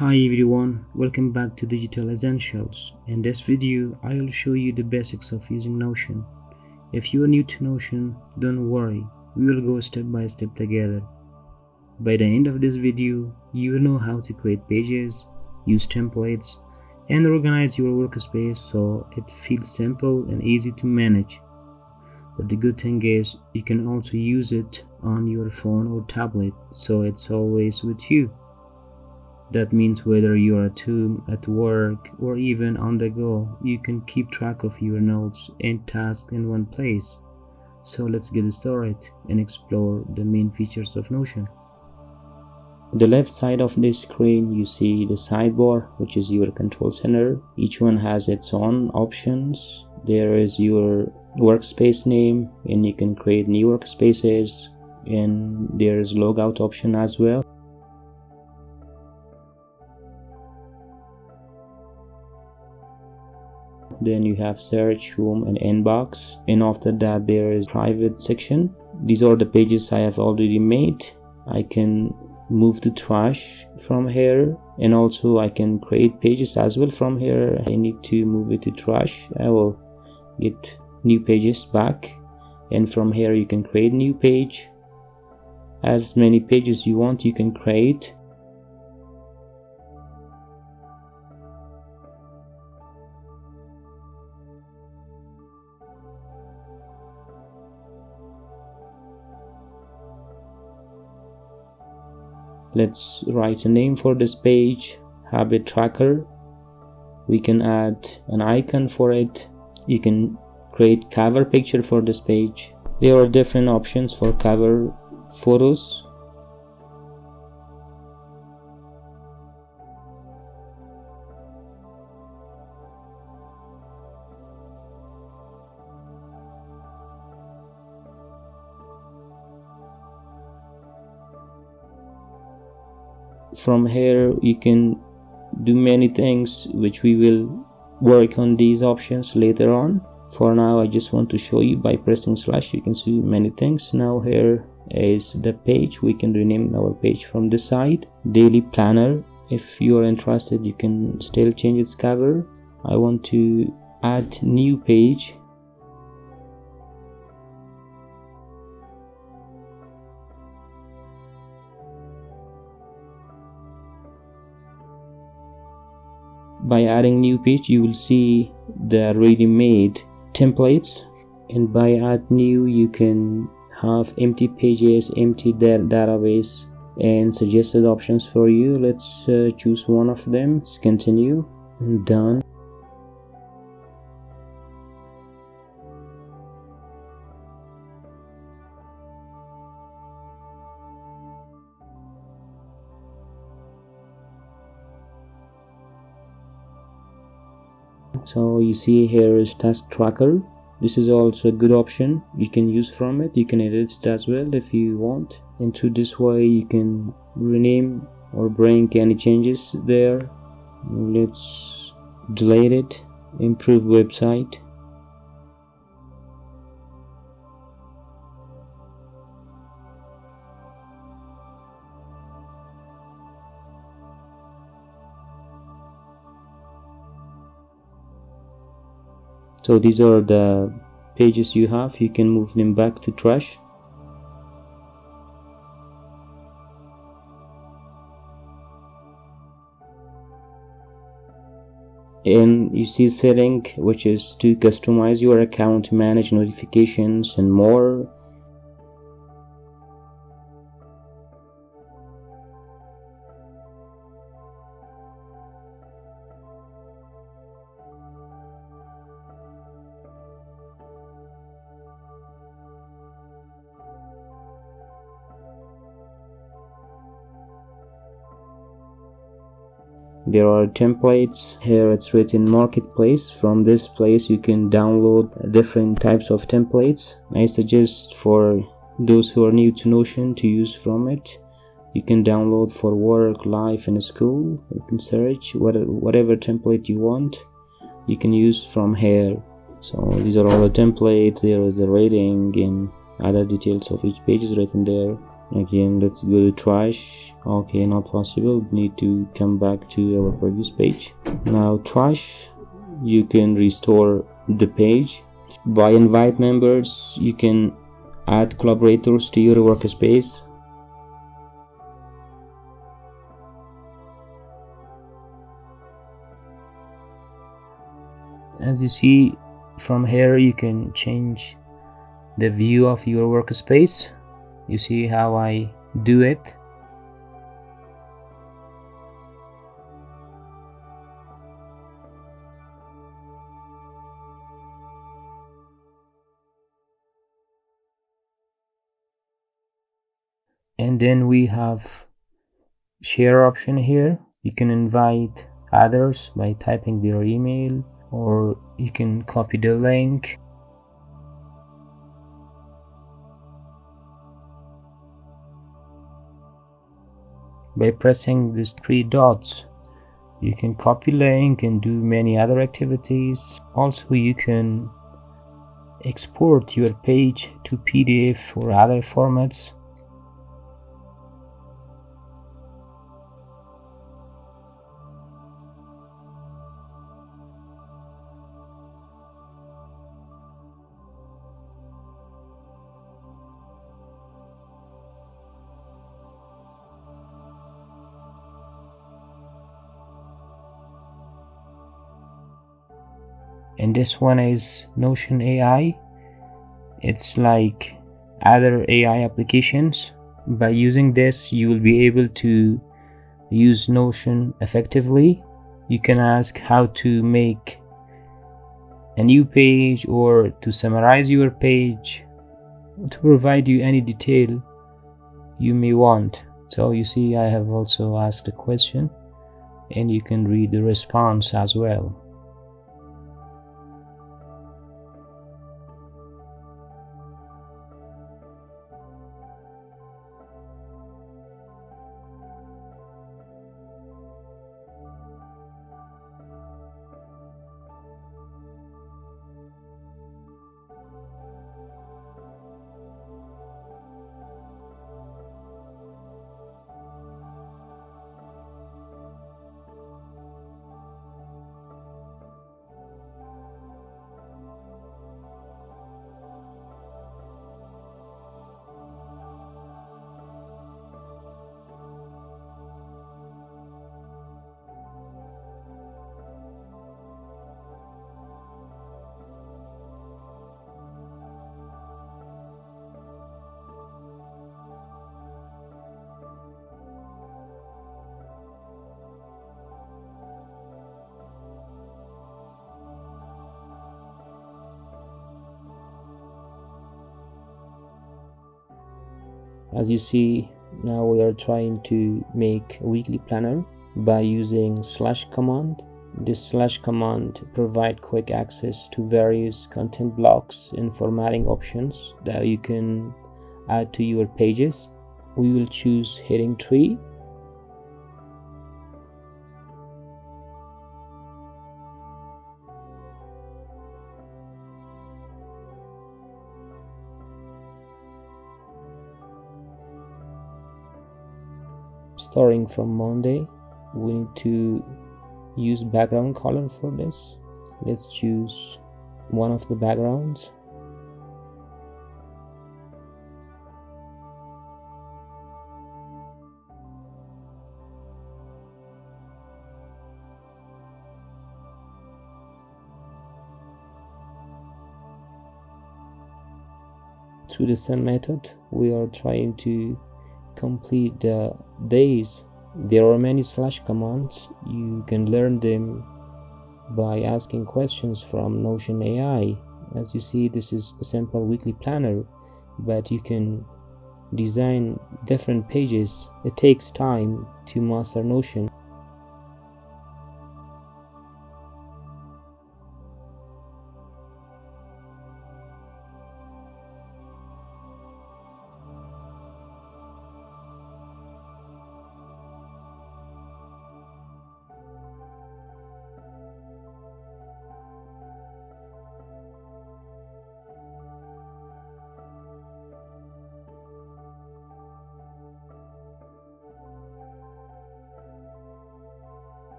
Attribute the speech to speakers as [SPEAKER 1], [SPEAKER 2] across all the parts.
[SPEAKER 1] Hi everyone, welcome back to Digital Essentials. In this video, I will show you the basics of using Notion. If you are new to Notion, don't worry, we will go step by step together. By the end of this video, you will know how to create pages, use templates, and organize your workspace so it feels simple and easy to manage. But the good thing is, you can also use it on your phone or tablet, so it's always with you. That means whether you are at home, at work, or even on the go, you can keep track of your notes and tasks in one place. So let's get started and explore the main features of Notion. On the left side of the screen, you see the sidebar, which is your control center. Each one has its own options. There is your workspace name, and you can create new workspaces, and there is logout option as well. Then you have search, home, and inbox, and after that there is private section. These are the pages I have already made. I can move to trash from here, and also I can create pages as well from here. I need to move it to trash. I will get new pages back, and from here you can create new page. As many pages you want, you can create. Let's write a name for this page, habit tracker. We can add an icon for it. You can create cover picture for this page. There are different options for cover photos. From here you can do many things, which we will work on these options later on. For now I just want to show you by pressing slash you can see many things. Now here is the page. We can rename our page from this side. Daily planner. If you are interested, you can still change its cover. I want to add new page. By adding new page, you will see the ready-made templates, and by add new you can have empty pages, empty database, and suggested options for you. Let's choose one of them. Let's continue and done. So you see here is task tracker. This is also a good option. You can use from it. You can edit it as well if you want, and through this way you can rename or bring any changes there. Let's delete it. Improve website. So these are the pages you have. You can move them back to trash. And you see setting, which is to customize your account, manage notifications, and more. There are templates. Here it's written marketplace. From this place you can download different types of templates. I suggest for those who are new to Notion to use from it. You can download for work, life, and school. You can search whatever template you want. You can use from here. So these are all the templates. There is the rating and other details of each page is written there. Again, let's go to trash. Okay, not possible. We need to come back to our previous page. Now trash, you can restore the page. By invite members, you can add collaborators to your workspace. As you see from here, you can change the view of your workspace. You see how I do it. And then we have share option here. You can invite others by typing their email, or you can copy the link. By pressing these three dots, you can copy link and do many other activities. Also, you can export your page to PDF or other formats. And this one is Notion AI. It's like other AI applications. By using this, you will be able to use Notion effectively. You can ask how to make a new page or to summarize your page, to provide you any detail you may want. So you see, I have also asked a question and you can read the response as well. As you see, now we are trying to make a weekly planner by using slash command. This slash command provides quick access to various content blocks and formatting options that you can add to your pages. We will choose heading tree. Starting from Monday, we need to use background color for this. Let's choose one of the backgrounds. Through the same method, we are trying to complete the days. There are many slash commands. You can learn them by asking questions from Notion AI. As you see, this is the simple weekly planner, but you can design different pages. It takes time to master Notion.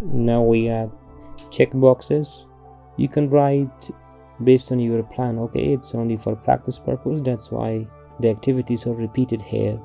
[SPEAKER 1] Now we add checkboxes. You can write based on your plan. Okay, it's only for practice purpose, that's why the activities are repeated here.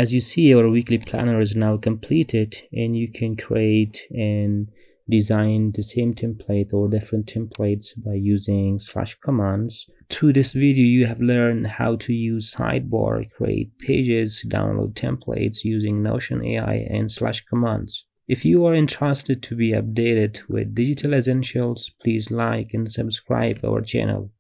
[SPEAKER 1] As you see, our weekly planner is now completed, and you can create and design the same template or different templates by using slash commands. Through this video, you have learned how to use sidebar, create pages, download templates using Notion AI and slash commands. If you are interested to be updated with digital essentials, please like and subscribe our channel.